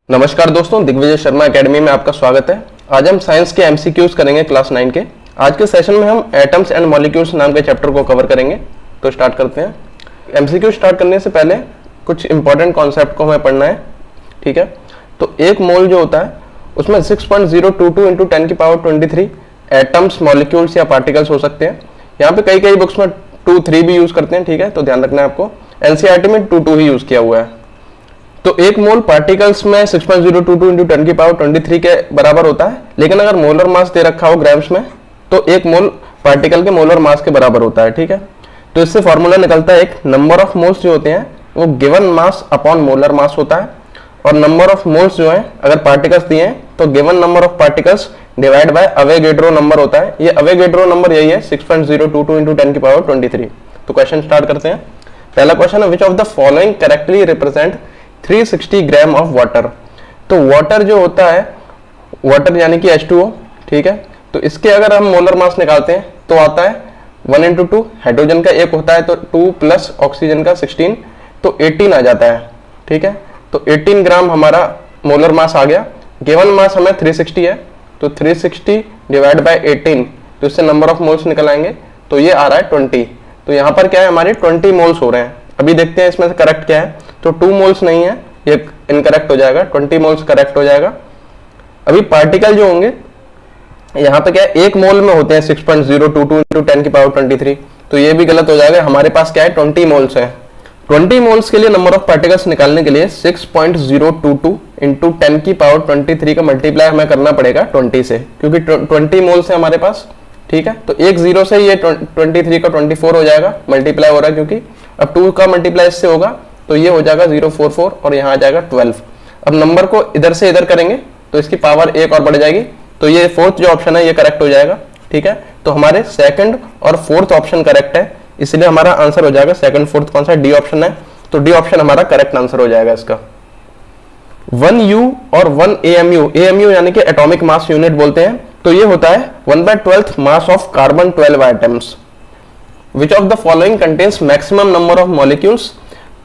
नमस्कार दोस्तों, दिग्विजय शर्मा एकेडमी में आपका स्वागत है। आज हम साइंस के एमसीक्यूज करेंगे क्लास 9 के। आज के सेशन में हम एटम्स एंड मॉलिक्यूल्स नाम के चैप्टर को कवर करेंगे। तो स्टार्ट करते हैं। एमसीक्यू स्टार्ट करने से पहले कुछ इंपॉर्टेंट कॉन्सेप्ट को हमें पढ़ना है, ठीक है। तो एक मोल जो होता है उसमें 6.022 इंटू 10 की पावर 23 एटम्स, मॉलिक्यूल्स या पार्टिकल्स हो सकते हैं। यहाँ पे कई बुक्स में 2-3 भी यूज करते हैं, ठीक है। तो ध्यान रखना है आपको, एनसीईआरटी में 2-2 ही यूज किया हुआ है। तो एक मोल पार्टिकल्स में 6.022 इंटू 10 की पावर 23 के बराबर होता है, लेकिन अगर मोलर मास दे रखा हो ग्राम्स में तो एक मोल पार्टिकल के मोलर मास के बराबर होता है, ठीक है। तो इससे फॉर्मूला निकलता है, एक नंबर ऑफ मोल्स जो होते हैं वो given mass upon molar mass होता है, और नंबर ऑफ मोल्स जो है अगर पार्टिकल्स दिए हैं तो given number of particles divide by Avogadro number होता है। ये अवोगाड्रो नंबर यही है 6.022 इंटू 10 की पावर 23। तो क्वेश्चन स्टार्ट करते हैं। पहला क्वेश्चन है, which of the following correctly represent 360 gram of water. तो वाटर जो होता है, वाटर यानी कि H2O, ठीक है। तो इसके अगर हम मोलर मास निकालते हैं तो आता है 1 इंटू 2, हाइड्रोजन का 1 होता है तो 2 प्लस ऑक्सीजन का 16, तो 18 आ जाता है, ठीक है। तो 18 ग्राम हमारा मोलर मास आ गया। गिवन मास हमें 360 है, तो 360 डिवाइड बाय 18, तो इससे नंबर ऑफ मोल्स निकल आएंगे, तो ये आ रहा है 20। तो यहाँ पर क्या है, हमारे 20 मोल्स हो रहे हैं। अभी देखते हैं इसमें से करेक्ट क्या है। तो 2 मोल्स नहीं है, ये इनकरेक्ट हो जाएगा, 20 मोल्स करेक्ट हो जाएगा। अभी पार्टिकल जो होंगे यहाँ पे क्या है, एक मोल में होते हैं 6.022 इंटू 10 की पावर 23, तो ये भी गलत हो जाएगा। हमारे पास क्या है, 20 मोल्स है। 20 मोल्स के लिए नंबर ऑफ पार्टिकल्स निकालने के लिए 6.022 इंटू 10 की पावर 23 का मल्टीप्लाई हमें करना पड़ेगा 20 से, क्योंकि 20 मोल्स है हमारे पास, ठीक है। तो एक जीरो से ये 23 का 24 हो जाएगा, मल्टीप्लाई हो रहा है क्योंकि। अब 2 का मल्टीप्लाई इससे होगा तो ये हो जाएगा 044 और यहाँ आ जाएगा 12। अब नंबर को इधर से इधर करेंगे तो इसकी पावर 1 और बढ़ जाएगी, तो ये फोर्थ जो ऑप्शन है ये करेक्ट हो जाएगा, ठीक है। तो हमारे सेकंड और फोर्थ ऑप्शन करेक्ट है, इसलिए हमारा आंसर हो जाएगा सेकंड फोर्थ कौन सा, डी ऑप्शन है। तो डी ऑप्शन हमारा करेक्ट आंसर हो जाएगा इसका। 1U और 1 AMU, AMU यानी कि एटॉमिक मास यूनिट बोलते हैं। तो ये होता है 1/12 mass of carbon 12 items. Which of the following contains maximum number of molecules.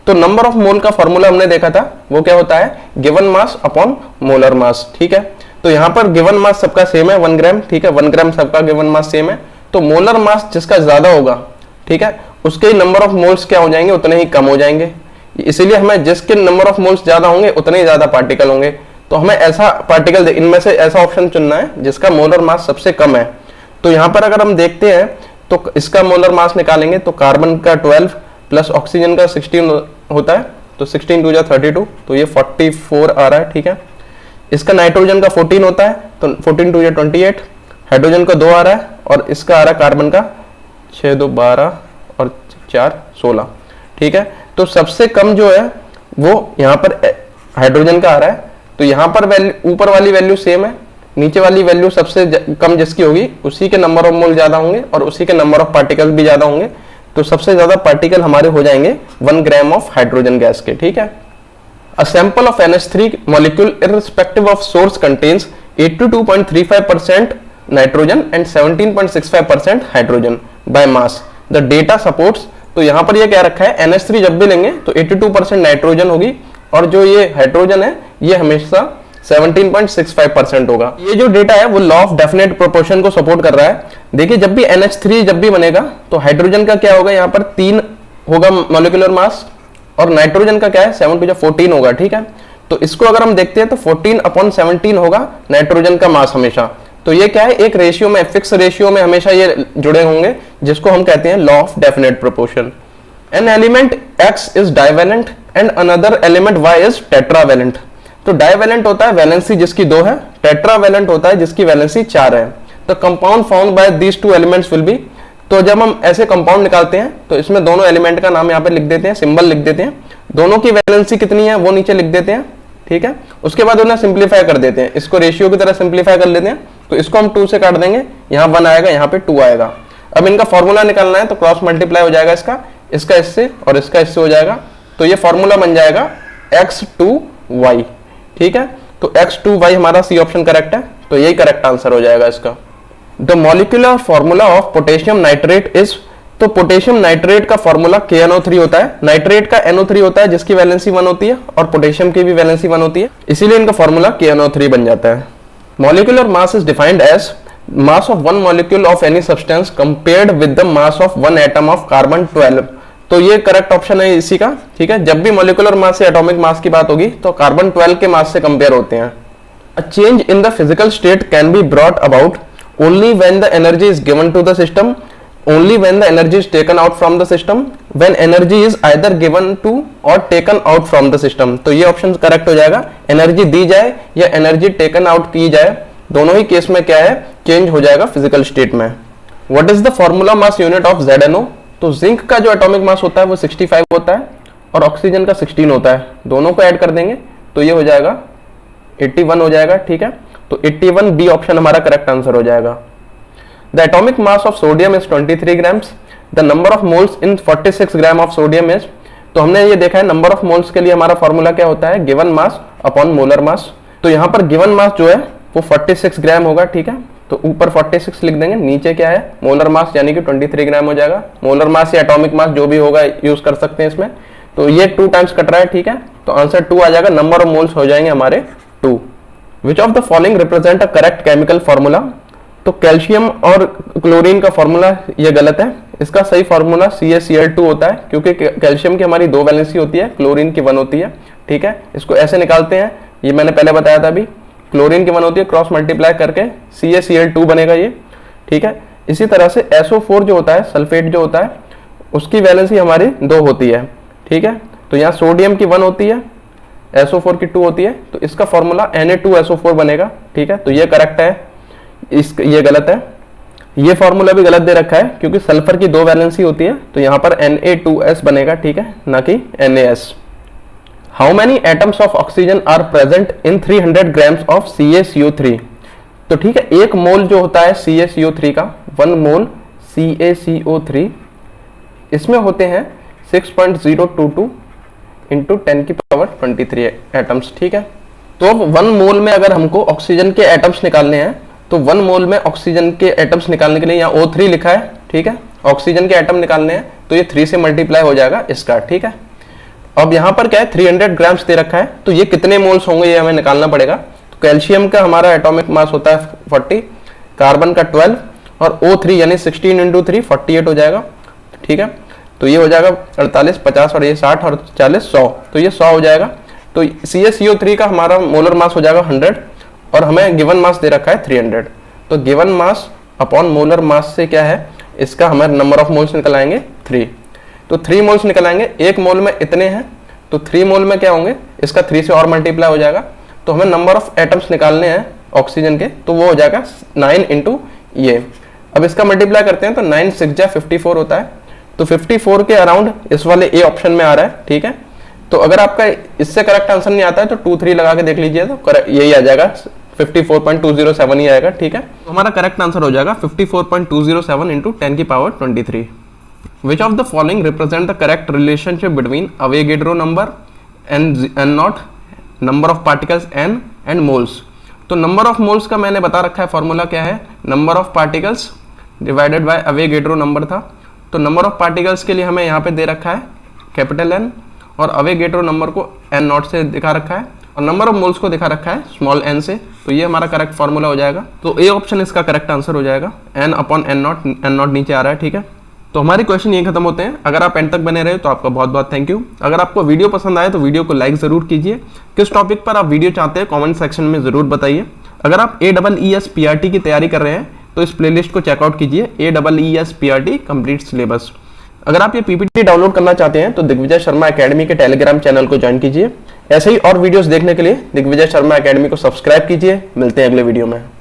तो नंबर ऑफ मोल का फॉर्मूला हमने देखा था, वो क्या होता है, given mass upon molar mass, ठीक है। तो यहाँ पर गिवन मास सबका सेम है 1 ग्राम, ठीक है। 1 ग्राम सबका गिवन मास सेम है, तो मोलर मास जिसका ज्यादा होगा, ठीक है, उसके नंबर ऑफ मोल्स क्या हो जाएंगे, उतने ही कम हो जाएंगे। इसीलिए हमें जिसके नंबर ऑफ मोल्स ज्यादा होंगे उतने ही ज्यादा पार्टिकल होंगे। तो हमें ऐसा पार्टिकल, इनमें से ऐसा ऑप्शन चुनना है जिसका मोलर मास सबसे कम है। तो यहाँ पर अगर हम देखते हैं तो इसका मोलर मास निकालेंगे तो कार्बन का 12 प्लस ऑक्सीजन का 16 होता है, तो 16 2 जा 32, तो ये 44 आ रहा है, ठीक है। इसका नाइट्रोजन का 14 होता है, तो 14 2 जा 28, हाइड्रोजन का 2 आ रहा है, और इसका आ रहा है कार्बन का 6 2 12 और 4 16, ठीक है। तो सबसे कम जो है वो यहाँ पर हाइड्रोजन का आ रहा है। तो यहाँ पर वैल्यू, ऊपर वाली वैल्यू सेम है, नीचे वाली वैल्यू सबसे कम जिसकी होगी उसी के नंबर ऑफ मोल ज्यादा होंगे और उसी के नंबर ऑफ पार्टिकल भी ज्यादा होंगे। तो सबसे ज्यादा पार्टिकल हमारे हो जाएंगे 1 ग्राम ऑफ हाइड्रोजन गैस के, ठीक है। A sample of NH3 molecule irrespective of source contains 82.35% nitrogen and 17.65% hydrogen by mass. The data supports. तो यहाँ पर ये क्या रखा है, NH3 जब भी लेंगे तो 82% नाइट्रोजन होगी, और जो ये हाइड्रोजन है ये हमेशा 17.65% होगा। ये जो डेटा है वो लॉ ऑफ डेफिनेट प्रोपोर्शन को सपोर्ट कर रहा है। देखिए जब भी NH3 जब भी बनेगा तो हाइड्रोजन का क्या होगा, यहाँ पर 3 होगा मॉलिक्यूलर मास, और नाइट्रोजन का क्या है 7 2 जा 14 होगा, ठीक है। तो इसको अगर हम देखते हैं तो 14/17 होगा नाइट्रोजन का मास हमेशा। तो ये क्या है, एक रेशियो में, फिक्स रेशियो में हमेशा ये जुड़े होंगे, जिसको हम कहते हैं law of definite proportion. An element X is divalent and another element Y is tetravalent. तो डाइवेलेंट होता है वैलेंसी जिसकी 2 है, टेट्रावेलेंट होता है जिसकी वैलेंसी 4 है। तो compound found by these 2 elements will be. तो जब हम ऐसे कंपाउंड निकालते हैं तो इसमें दोनों एलिमेंट का नाम यहाँ पे लिख देते हैं, सिंबल लिख देते हैं, दोनों की वैलेंसी कितनी है वो नीचे लिख देते हैं, ठीक है। उसके बाद उन्हें सिंप्लीफाई कर देते हैं, इसको रेशियो की तरह सिंप्लीफाई कर लेते हैं। तो इसको हम 2 से काट देंगे, यहाँ 1 आएगा, यहाँ पे 2 आएगा। अब इनका फॉर्मूला निकालना है तो क्रॉस मल्टीप्लाई हो जाएगा इसका इससे और इसका इससे हो जाएगा। तो ये फॉर्मूला बन जाएगा X2Y, ठीक है। तो X2Y हमारा सी ऑप्शन करेक्ट है, तो यही करेक्ट आंसर हो जाएगा इसका। The molecular formula of potassium nitrate is तो पोटेशियम नाइट्रेट का फॉर्मूला KNO3 होता है। नाइट्रेट का NO3 होता है जिसकी वैलेंसी 1 होती है और पोटेशियम की भी वैलेंसी 1 होती है, इसीलिए इनका फॉर्मूला KNO3 बन जाता है। Molecular mass is defined as mass of one molecule of any substance compared with the mass of one atom of carbon 12। तो ये करेक्ट ऑप्शन है इसी का, ठीक है। जब भी मॉलिक्यूलर मास से एटॉमिक मास की बात होगी तो कार्बन 12 के मास से कंपेयर होते हैं। A change in the physical state can be brought about only when the energy is given to the system, only when the energy is taken out from the system, when energy is either given to or taken out from the system। तो ये option correct हो जाएगा, energy दी जाए या energy taken out की जाए, दोनों ही case में क्या है, चेंज हो जाएगा फिजिकल स्टेट में। What is the formula mass unit of ZnO? तो जिंक का जो एटॉमिक मास होता है वो 65 होता है और ऑक्सीजन का 16 होता है, दोनों को ऐड कर देंगे तो ये हो जाएगा 81 हो जाएगा, ठीक है। तो 81 बी ऑप्शन हमारा करेक्ट आंसर हो जाएगा। The atomic mass of sodium is 23 grams, the number of moles in 46 gram of sodium is. तो हमने ये देखा है नंबर ऑफ मोल्स के लिए हमारा फॉर्मूला क्या होता है, given mass upon molar mass. तो यहाँ पर गिवन मास जो है वो 46 ग्राम होगा, ठीक है। तो ऊपर 46 लिख देंगे, नीचे क्या है मोलर मास यानी कि 23 ग्राम हो जाएगा। मोलर मास या एटॉमिक मास जो भी होगा यूज कर सकते हैं इसमें। तो ये 2 टाइम्स कट रहा है, ठीक है। तो आंसर 2 आ जाएगा, नंबर ऑफ मोल्स हो जाएंगे हमारे 2। Which of the following represent a correct chemical formula? तो कैल्शियम और क्लोरीन का फॉर्मूला ये गलत है, इसका सही फॉर्मूला CaCl2 होता है, क्योंकि कैल्शियम की हमारी 2 वैलेंसी होती है, क्लोरीन की 1 होती है, ठीक है। इसको ऐसे निकालते हैं, ये मैंने पहले बताया था अभी, क्लोरीन की 1 होती है, क्रॉस मल्टीप्लाई करके CaCl2 बनेगा ये, ठीक है। इसी तरह से SO4 जो होता है, सल्फेट जो होता है, उसकी वैलेंसी हमारी 2 होती है, ठीक है। तो यहाँ सोडियम की 1 होती है, SO4 की 2 होती है, तो इसका फॉर्मूला Na2SO4 बनेगा, ठीक है। तो ये करेक्ट है, ये गलत है, ये फॉर्मूला भी गलत दे रखा है क्योंकि सल्फर की 2 वैलेंसी होती है, तो यहाँ पर Na2S बनेगा, ठीक है, ना कि NaS। How many atoms of oxygen are present in 300 grams of CaCO3? तो ठीक है, 1 मोल जो होता है CaCO3 का, 1 मोल CaCO3, इसमें होते हैं 6.022 इंटू 10 की पावर 23 एटम्स, ठीक है। तो अब 1 मोल में अगर हमको ऑक्सीजन के एटम्स निकालने हैं तो 1 मोल में ऑक्सीजन के एटम्स निकालने के लिए यहाँ O3 लिखा है, ठीक है। ऑक्सीजन के एटम निकालने हैं तो ये 3 से मल्टीप्लाई हो जाएगा इसका, ठीक है। अब यहाँ पर क्या है, 300 ग्राम्स दे रखा है, तो ये कितने मोल्स होंगे ये हमें निकालना पड़ेगा। तो कैल्शियम का हमारा एटॉमिक मास होता है 40, कार्बन का 12 और O3 यानी 16 इंटू 3 48 हो जाएगा, ठीक है। तो ये हो जाएगा 48, 50 और ये 60 और 40 100, तो ये 100 हो जाएगा। तो CaCO3 का हमारा मोलर मास हो जाएगा 100 और हमें गिवन मास दे रखा है 300। तो given mass upon molar mass से क्या है, इसका हमारे नंबर ऑफ मोल्स निकल आएंगे 3। तो 3 मोल्स निकल आएंगे, 1 मोल में इतने हैं, तो 3 मोल में क्या होंगे, इसका 3 से और मल्टीप्लाई हो जाएगा। तो हमें नंबर ऑफ एटम्स निकालने हैं ऑक्सीजन के, तो वो हो जाएगा 9 इंटू ये। अब इसका मल्टीप्लाई करते हैं तो 9 6 जा 54 होता है, तो 54 के अराउंड इस वाले ए ऑप्शन में आ रहा है, ठीक है। तो अगर आपका इससे करेक्ट आंसर नहीं आता है तो 2 3 लगा के देख लीजिए, तो यही आ जाएगा 54.207 ही आएगा, ठीक है। तो हमारा करेक्ट आंसर हो जाएगा 54.207 इंटू 10 की power 23। Which of the following represent the correct relationship between Avogadro number N0, number of particles N and moles? तो number of moles का मैंने बता रखा है, फॉर्मूला क्या है, number of particles divided by Avogadro number था। तो number of particles के लिए हमें यहाँ पे दे रखा है कैपिटल N और Avogadro नंबर को N0 से दिखा रखा है और नंबर ऑफ मोल्स को दिखा रखा है स्मॉल n से। तो ये हमारा करेक्ट फॉर्मूला हो जाएगा, तो ए ऑप्शन इसका करेक्ट आंसर हो जाएगा, N अपॉन N0 नीचे आ रहा है, ठीक है। तो हमारे क्वेश्चन ये खत्म होते हैं। अगर आप एंड तक बने रहे तो आपका बहुत बहुत थैंक यू। अगर आपको वीडियो पसंद आए तो वीडियो को लाइक जरूर कीजिए। किस टॉपिक पर आप वीडियो चाहते हैं कमेंट सेक्शन में जरूर बताइए। अगर आप AEES PRT की तैयारी कर रहे हैं तो इस प्लेलिस्ट को चेकआउट कीजिए, AEES PRT कंप्लीट सिलेबस। अगर आप ये PPT डाउनलोड करना चाहते हैं तो दिग्विजय शर्मा एकेडमी के टेलीग्राम चैनल को ज्वाइन कीजिए। ऐसे ही और वीडियोस देखने के लिए दिग्विजय शर्मा एकेडमी को सब्सक्राइब कीजिए। मिलते हैं अगले वीडियो में।